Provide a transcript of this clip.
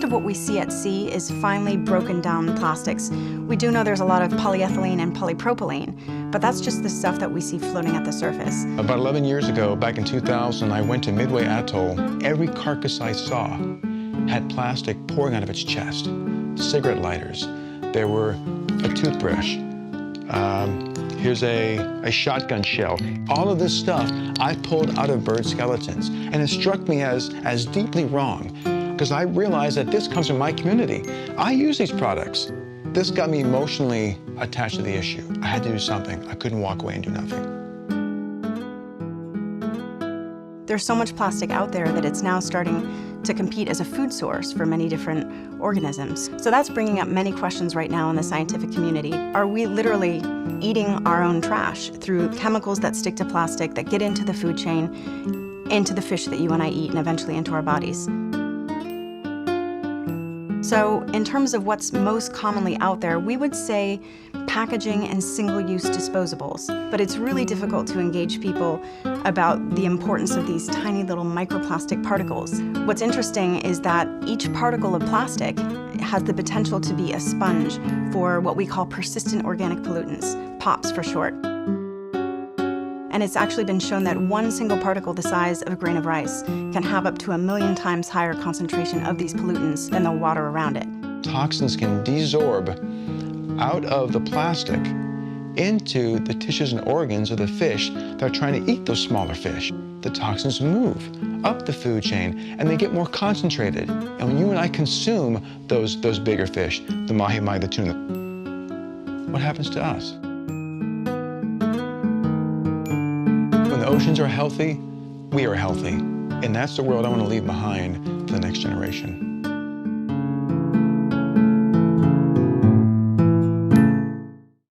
most of what we see at sea is finely broken down plastics. We do know there's a lot of polyethylene and polypropylene, but that's just the stuff that we see floating at the surface. About 11 years ago, back in 2000, I went to Midway Atoll. Every carcass I saw had plastic pouring out of its chest. Cigarette lighters. There were a toothbrush. Here's a shotgun shell. All of this stuff I pulled out of bird skeletons. And it struck me as deeply wrong, because I realized that this comes from my community. I use these products. This got me emotionally attached to the issue. I had to do something. I couldn't walk away and do nothing. There's so much plastic out there that it's now starting to compete as a food source for many different organisms. So that's bringing up many questions right now in the scientific community. Are we literally eating our own trash through chemicals that stick to plastic, that get into the food chain, into the fish that you and I eat, and eventually into our bodies? So in terms of what's most commonly out there, we would say packaging and single-use disposables. But it's really difficult to engage people about the importance of these tiny little microplastic particles. What's interesting is that each particle of plastic has the potential to be a sponge for what we call persistent organic pollutants, POPs for short. And it's actually been shown that one single particle the size of a grain of rice can have up to 1 million times higher concentration of these pollutants than the water around it. Toxins can desorb out of the plastic into the tissues and organs of the fish that are trying to eat those smaller fish. The toxins move up the food chain and they get more concentrated. And when you and I consume those bigger fish, the mahi-mahi, the tuna, what happens to us? When the oceans are healthy, we are healthy. And that's the world I want to leave behind for the next generation.